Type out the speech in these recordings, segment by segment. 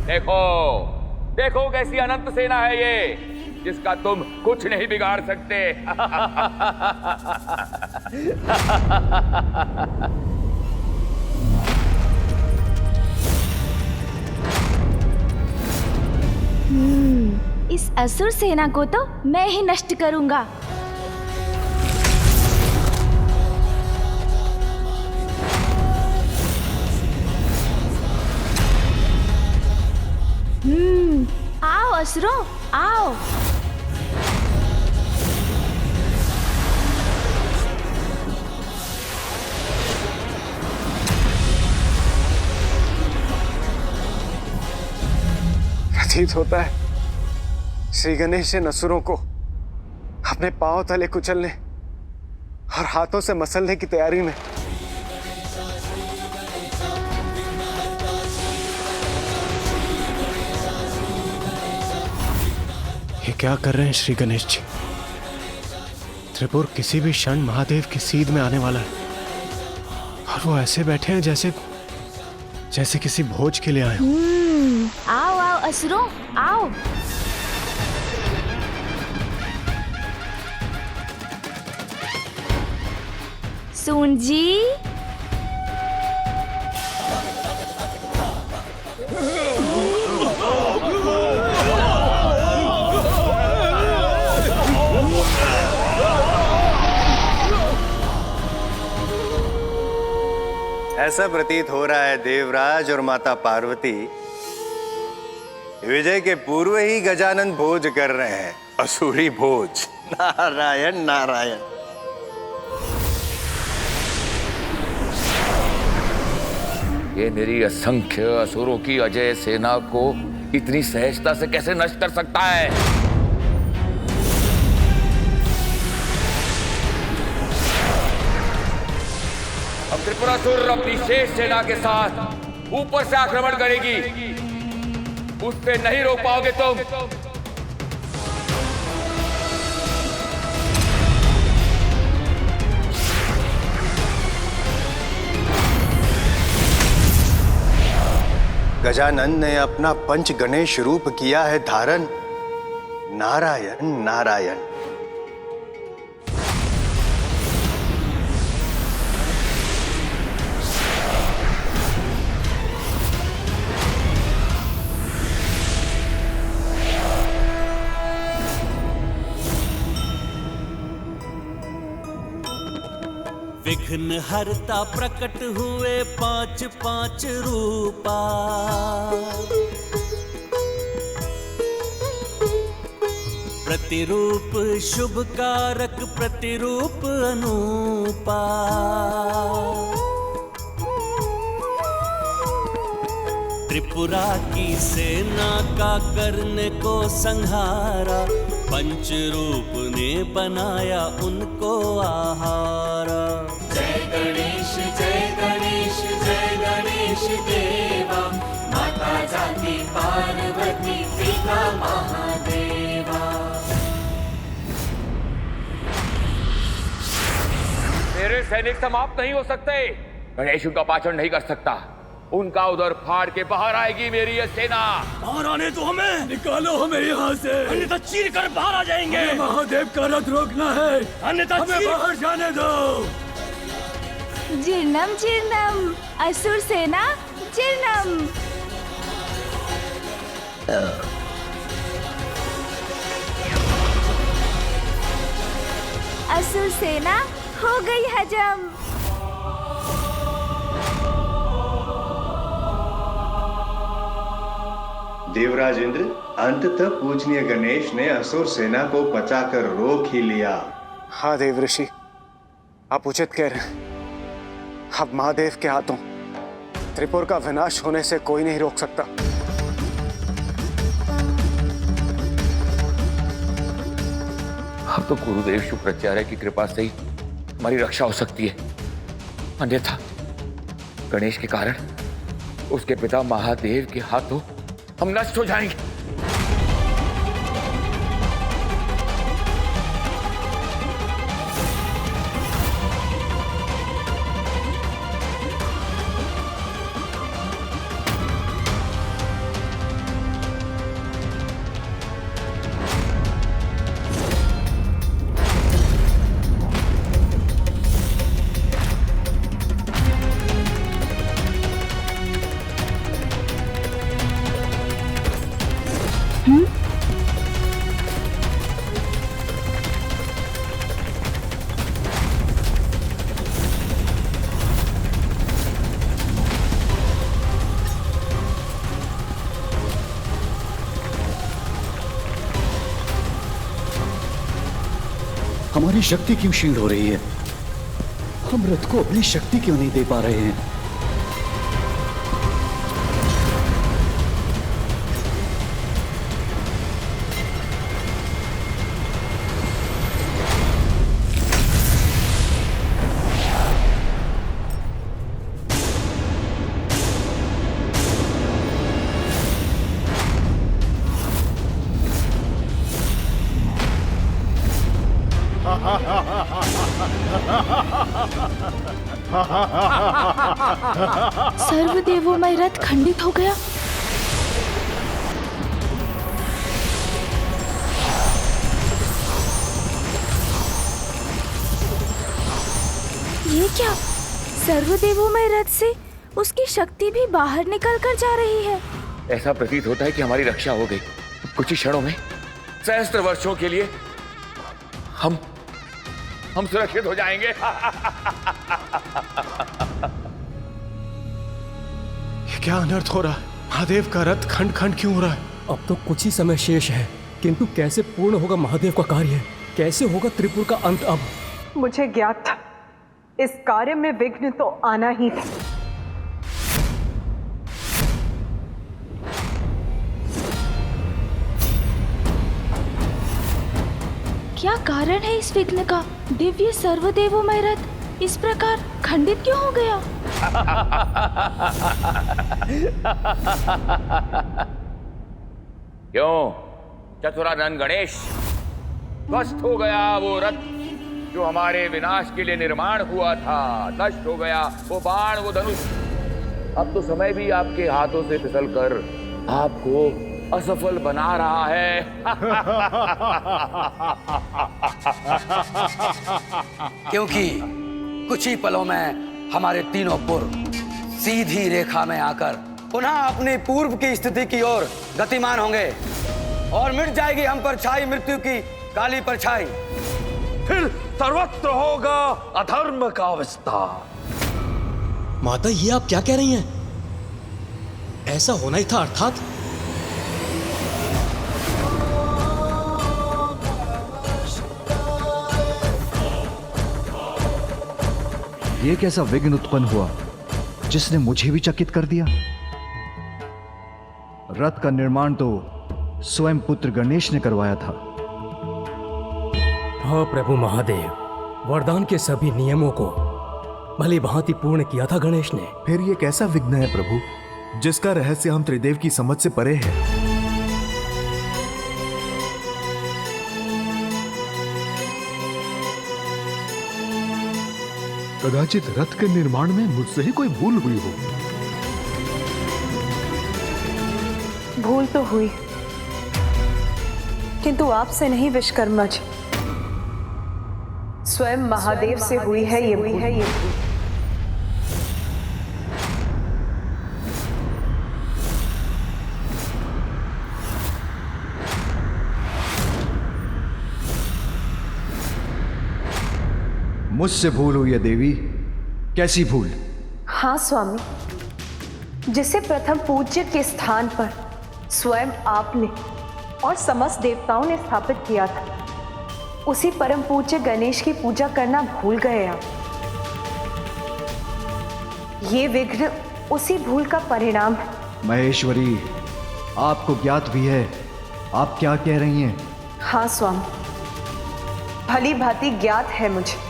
देखो देखो कैसी अनंत सेना है ये, जिसका तुम कुछ नहीं बिगाड़ सकते। इस असुर सेना को तो मैं ही नष्ट करूंगा। आओ असुरों, आओ। प्रतीत होता है श्री गणेश इन असुरों को अपने पांव तले कुचलने और हाथों से मसलने की तैयारी में। ये क्या कर रहे हैं श्री गणेश जी? त्रिपुर किसी भी क्षण महादेव की सीध में आने वाला है और वो ऐसे बैठे हैं जैसे जैसे किसी भोज के लिए आए हो। आओ आओ असुरों, आओ। सून जी, ऐसा प्रतीत हो रहा है देवराज और माता पार्वती विजय के पूर्व ही गजानन भोज कर रहे हैं, असुरी भोज। नारायण नारायण। ये मेरी असंख्य असुरों की अजय सेना को इतनी सहजता से कैसे नष्ट कर सकता है? अब त्रिपुरासुर अपनी शेष सेना के साथ ऊपर से आक्रमण करेगी, उससे नहीं रोक पाओगे तुम। गजानन ने अपना पंच गणेश रूप किया है धारण। नारायण नारायण। विघ्न हरता प्रकट हुए पांच पांच रूपा, प्रतिरूप शुभ कारक प्रतिरूप अनूपा। त्रिपुरा की सेना का करने को संहारा, पंच रूप ने बनाया उनको आहारा। जय गणेश देवा, माता जाति पार्वती पिता महादेवा। मेरे सैनिक समाप्त नहीं हो सकते। गणेश उनका पाचन नहीं कर सकता। उनका उधर फाड़ के बाहर आएगी मेरी ये सेना। बाहर आने तो हमें, निकालो हमें यहाँ से, अन्यथा चीर कर बाहर आ जाएंगे। हमें महादेव का रथ रोकना है, अन्यथा हमें बाहर जाने दो। जीर्णम जीर्णम, असुर सेना जीर्णम। असुर सेना हो गई हजम। देवराज इंद्र, अंततः पूजनीय गणेश ने असुर सेना को पचाकर रोक ही लिया। हाँ देव ऋषि, आप उचित कह रहे हैं। अब महादेव के हाथों त्रिपुर का विनाश होने से कोई नहीं रोक सकता। अब तो गुरुदेव शुक्राचार्य की कृपा से ही हमारी रक्षा हो सकती है, अन्यथा गणेश के कारण उसके पिता महादेव के हाथों हम नष्ट हो जाएंगे। हमारी शक्ति क्यों क्षीण हो रही है? हम रथ को अपनी शक्ति क्यों नहीं दे पा रहे हैं? सर्वदेवोमय रथ खंडित हो गया। ये क्या? सर्वदेवोमय रथ से उसकी शक्ति भी बाहर निकल कर जा रही है। ऐसा प्रतीत होता है कि हमारी रक्षा हो गई। कुछ ही क्षणों में, सहस्त्र वर्षों के लिए हम सुरक्षित हो जाएंगे। ये क्या अनर्थ हो रहा है? महादेव का रथ खंड खंड क्यों हो रहा है? अब तो कुछ ही समय शेष है, किंतु कैसे पूर्ण होगा महादेव का कार्य? कैसे होगा त्रिपुर का अंत? अब मुझे ज्ञात था इस कार्य में विघ्न तो आना ही था। क्या कारण है इस विघ्न का? दिव्य सर्वदेवोमय रथ इस प्रकार खंडित क्यों हो गया? क्यों चतुरानंद गणेश? ध्वस्त हो गया वो रथ जो हमारे विनाश के लिए निर्माण हुआ था। नष्ट हो गया वो बाण, वो धनुष। अब तो समय भी आपके हाथों से फिसल कर आपको असफल बना रहा है। क्योंकि कुछ ही पलों में हमारे तीनों पूर्व सीधी रेखा में आकर पुनः अपनी पूर्व की स्थिति की ओर गतिमान होंगे और मिट जाएगी हम पर छाई मृत्यु की काली परछाई। फिर सर्वत्र होगा अधर्म का विस्तार। माता, ये आप क्या कह रही हैं? ऐसा होना ही था अर्थात? ये कैसा विघ्न उत्पन्न हुआ जिसने मुझे भी चकित कर दिया? रथ का निर्माण तो स्वयं पुत्र गणेश ने करवाया था। हाँ प्रभु महादेव, वरदान के सभी नियमों को भली भांति पूर्ण किया था गणेश ने। फिर ये कैसा विघ्न है प्रभु जिसका रहस्य हम त्रिदेव की समझ से परे है? कदाचित रथ के निर्माण में मुझसे ही कोई भूल हुई हो। भूल तो हुई, किंतु आपसे नहीं विश्वकर्मा जी, स्वयं महादेव से हुई है ये भूल। मुझसे भूल हुई है देवी। कैसी भूल? हाँ स्वामी, जिसे प्रथम पूज्य के स्थान पर स्वयं आपने और समस्त देवताओं ने स्थापित किया था, उसी परम पूज्य गणेश की पूजा करना भूल गए आप। ये विघ्न उसी भूल का परिणाम है। महेश्वरी, आपको ज्ञात भी है आप क्या कह रही हैं? हाँ स्वामी, भली भांति ज्ञात है मुझे।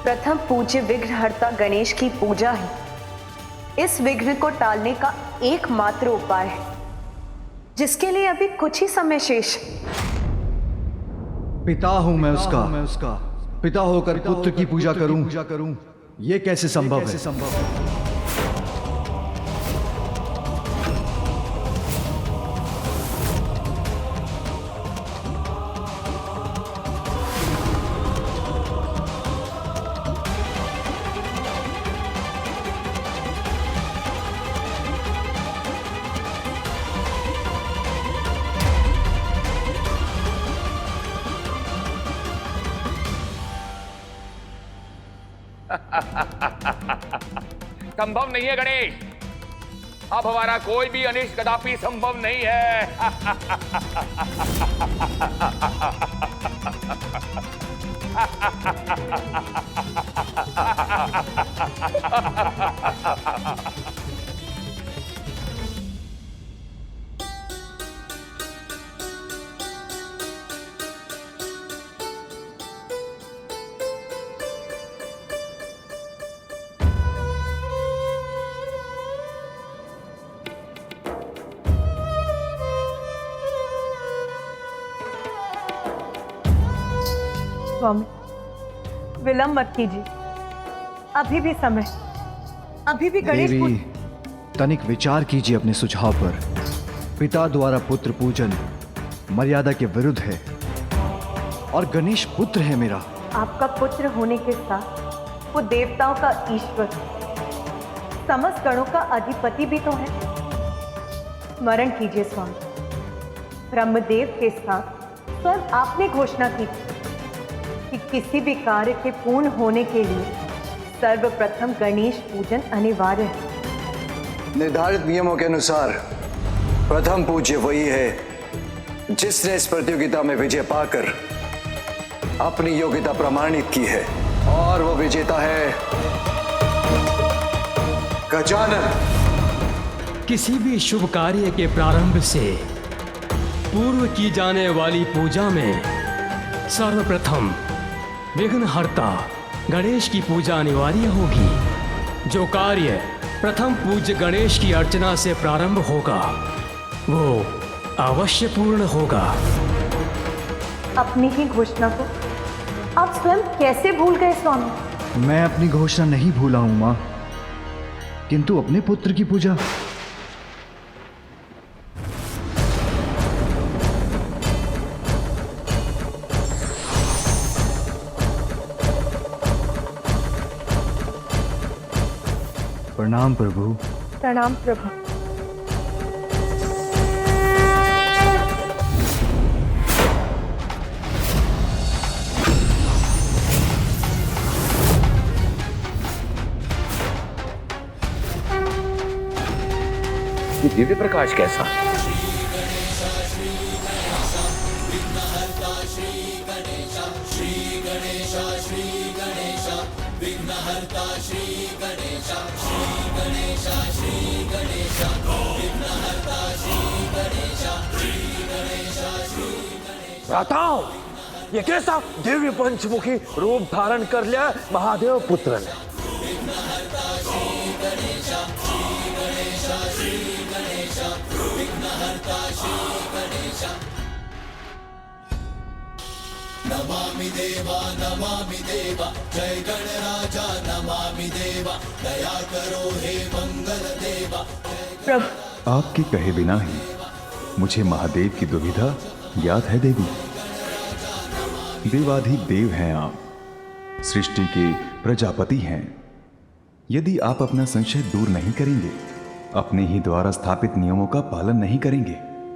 प्रथम पूज्य विघ्नहर्ता गणेश की पूजा ही इस विघ्न को टालने का एकमात्र उपाय है, जिसके लिए अभी कुछ ही समय शेष है। पिता हूं मैं उसका, पिता होकर पुत्र की पूजा करूं, ये कैसे संभव है? संभव नहीं है गणेश। अब हमारा कोई भी अनिष्ट कदापि संभव नहीं है। स्वामी, विलंब मत कीजिए, अभी भी समय, अभी भी गणेश देवी, तनिक विचार कीजिए अपने सुझाव पर। पिता द्वारा पुत्र पूजन मर्यादा के विरुद्ध है और गणेश पुत्र है मेरा। आपका पुत्र होने के साथ वो देवताओं का ईश्वर, समस्त गणों का अधिपति भी तो है। स्मरण कीजिए स्वामी, ब्रह्मदेव के साथ स्वयं आपने घोषणा की कि किसी भी कार्य के पूर्ण होने के लिए सर्वप्रथम गणेश पूजन अनिवार्य है। निर्धारित नियमों के अनुसार प्रथम पूज्य वही है जिसने इस प्रतियोगिता में विजय पाकर अपनी योग्यता प्रमाणित की है, और वो विजेता है गजानन। किसी भी शुभ कार्य के प्रारंभ से पूर्व की जाने वाली पूजा में सर्वप्रथम विघ्नहर्ता गणेश की पूजा अनिवार्य होगी। जो कार्य प्रथम पूज्य गणेश की अर्चना से प्रारंभ होगा वो अवश्य पूर्ण होगा। अपनी ही घोषणा को आप स्वयं कैसे भूल गए स्वामी? मैं अपनी घोषणा नहीं भूला हूं मां, किंतु अपने पुत्र की पूजा। प्रणाम प्रभु। प्रणाम प्रभु। ये दिव्य प्रकाश कैसा? भ्राताओं, ये कैसा दिव्य पंचमुखी रूप धारण कर लिया महादेव पुत्र ने। नमामि देवा जय गणराजा, नमामि देवा दया करो हे मंगल देवा। प्रभु, आपके कहे बिना ही मुझे महादेव की दुविधा ज्ञात है देवी। देवाधिदेव हैं आप, सृष्टि के प्रजापति हैं। यदि आप अपना संशय दूर नहीं करेंगे, अपने ही द्वारा स्थापित नियमों का पालन नहीं करेंगे,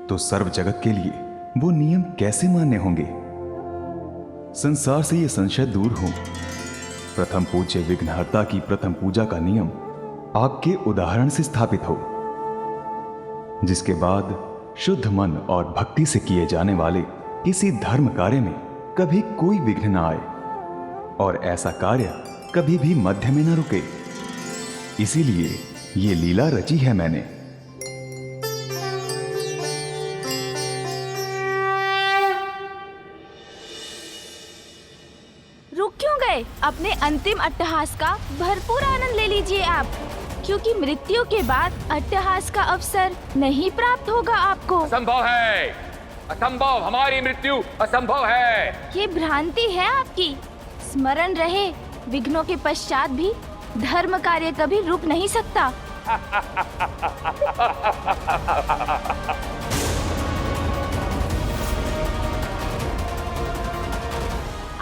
तो सर्व जगत के लिए वो नियम कैसे मान्य होंगे? संसार से ये संशय दूर हो। प्रथम पूज्य विघ्नहर्ता की प्रथम पूजा का नियम आपके उदाहरण से स्थापित हो, जिसके बाद शुद्ध मन और भक्ति से किए जाने वाले किसी धर्म कार्य में कभी कोई विघ्न न आए, और ऐसा कार्य कभी भी मध्य में न रुके। इसीलिए ये लीला रची है मैंने। रुक क्यों गए? अपने अंतिम अट्टहास का भरपूर आनंद ले लीजिए आप, क्योंकि मृत्यु के बाद अट्टहास का अवसर नहीं प्राप्त होगा आपको। असंभव है, असंभव, हमारी मृत्यु असंभव है। ये भ्रांति है आपकी। स्मरण रहे, विघ्नों के पश्चात भी धर्म कार्य कभी रुक नहीं सकता।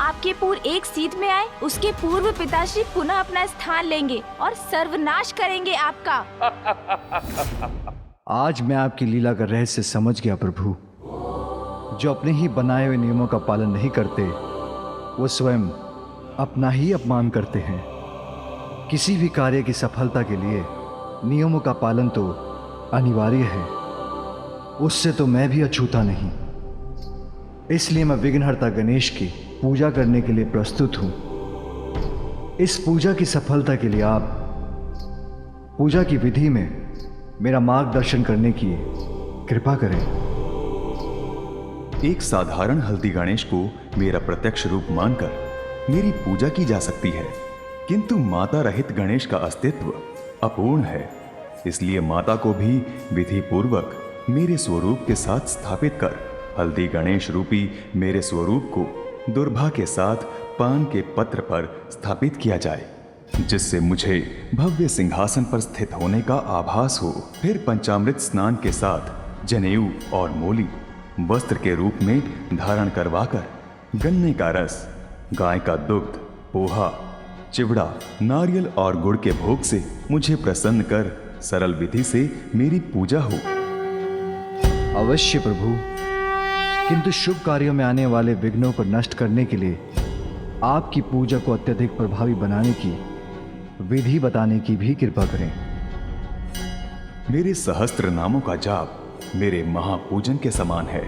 आपके पूर्व एक सीट में आए, उसके पूर्व पिताश्री पुनः अपना स्थान लेंगे और सर्वनाश करेंगे आपका। आज मैं आपकी लीला का रहस्य समझ गया प्रभु। जो अपने ही बनाए हुए नियमों का पालन नहीं करते, वो स्वयं अपना ही अपमान करते हैं। किसी भी कार्य की सफलता के लिए नियमों का पालन तो अनिवार्य है, उससे तो मैं भी अछूता नहीं। इसलिए मैं विघ्नहर्ता गणेश की पूजा करने के लिए प्रस्तुत हूं। इस पूजा की सफलता के लिए आप पूजा की विधि में मेरा मार्गदर्शन करने की कृपा करें। एक साधारण हल्दी गणेश को मेरा प्रत्यक्ष रूप मानकर मेरी पूजा की जा सकती है, किंतु माता रहित गणेश का अस्तित्व अपूर्ण है। इसलिए माता को भी विधि पूर्वक मेरे स्वरूप के साथ स्थापित कर हल्दी गणेश रूपी मेरे स्वरूप को दुर्भा के साथ पान के पत्र पर स्थापित किया जाए, जिससे मुझे भव्य सिंहासन पर स्थित होने का आभास हो। फिर पंचामृत स्नान के साथ जनेऊ और मोली वस्त्र के रूप में धारण करवाकर गन्ने का रस, गाय का दुग्ध, पोहा, चिवड़ा, नारियल और गुड़ के भोग से मुझे प्रसन्न कर सरल विधि से मेरी पूजा हो। अवश्य प्रभु, किंतु शुभ कार्यों में आने वाले विघ्नों को नष्ट करने के लिए आपकी पूजा को अत्यधिक प्रभावी बनाने की विधि बताने की भी कृपा करें। मेरे सहस्त्र नामों का जाप मेरे महापूजन के समान है।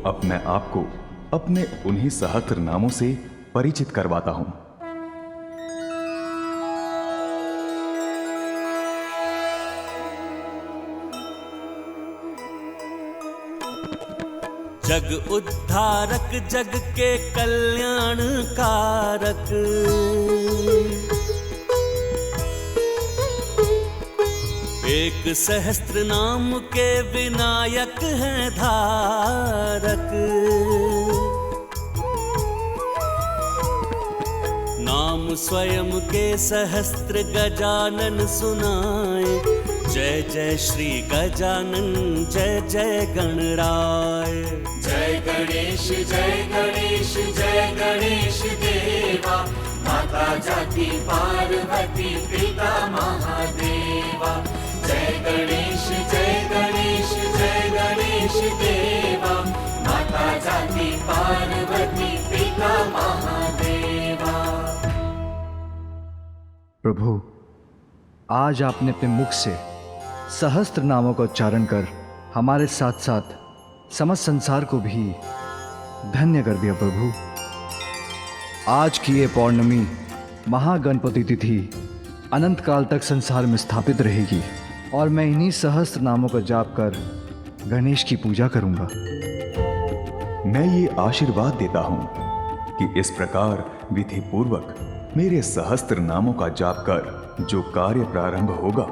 अब मैं आपको अपने उन्हीं सहस्त्र नामों से परिचित करवाता हूं। जग उद्धारक, जग के कल्याण कारक, एक सहस्त्र नाम के विनायक हैं धारक। नाम स्वयं के सहस्त्र गजानन सुनाए। जय जय श्री गजानन, जय जय गणराय। जय गणेश जय गणेश देवा, माता जाति पार्वती पिता महादेवा। जय गणेश जय गणेश देवा, माता जाति पार्वती पिता महादेवा। प्रभु, आज आपने अपने मुख से सहस्त्र नामों का उच्चारण कर हमारे साथ साथ समस्त संसार को भी धन्य कर दिया। प्रभु, आज की ये पौर्णमी महागणपति तिथि अनंत काल तक संसार में स्थापित रहेगी और मैं इन्हीं सहस्त्र नामों का जाप कर गणेश की पूजा करूंगा। मैं ये आशीर्वाद देता हूं कि इस प्रकार विधि पूर्वक मेरे सहस्त्र नामों का जाप कर जो कार्य प्रारंभ होगा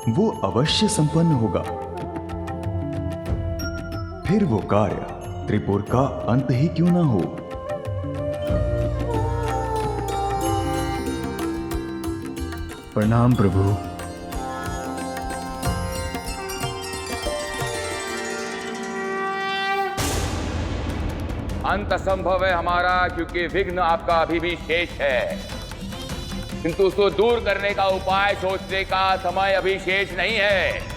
वो अवश्य संपन्न होगा। फिर वो कार्य त्रिपुर का अंत ही क्यों ना हो। प्रणाम प्रभु। अंत असंभव है हमारा, क्योंकि विघ्न आपका अभी भी शेष है, किंतु उसको दूर करने का उपाय सोचने का समय अभी शेष नहीं है।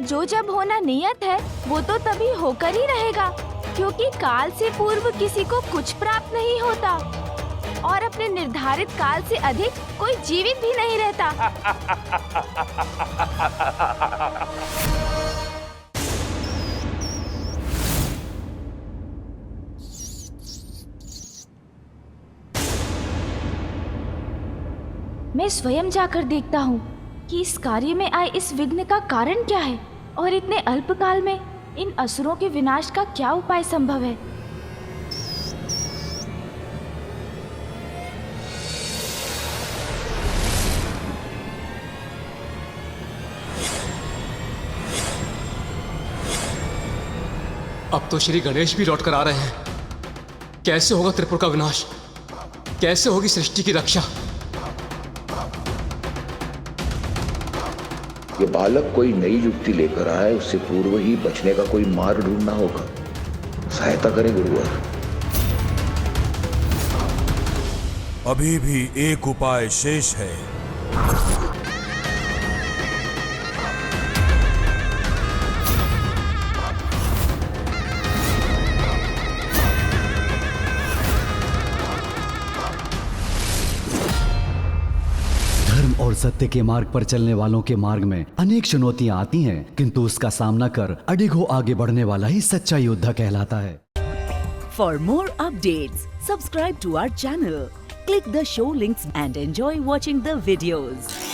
जो जब होना नियत है वो तो तभी होकर ही रहेगा, क्योंकि काल से पूर्व किसी को कुछ प्राप्त नहीं होता और अपने निर्धारित काल से अधिक कोई जीवित भी नहीं रहता। मैं स्वयं जाकर देखता हूँ कि इस कार्य में आए इस विघ्न का कारण क्या है और इतने अल्प काल में इन असुरों के विनाश का क्या उपाय संभव है। अब तो श्री गणेश भी लौट कर आ रहे हैं। कैसे होगा त्रिपुर का विनाश? कैसे होगी सृष्टि की रक्षा? ये बालक कोई नई युक्ति लेकर आए, उससे पूर्व ही बचने का कोई मार्ग ढूंढना होगा। सहायता करें गुरुवर। अभी भी एक उपाय शेष है। धर्म और और सत्य के मार्ग पर चलने वालों के मार्ग में अनेक चुनौतियां आती हैं, किंतु उसका सामना कर अडिग हो आगे बढ़ने वाला ही सच्चा योद्धा कहलाता है। For more updates, subscribe to our channel, click the show links and enjoy watching the videos.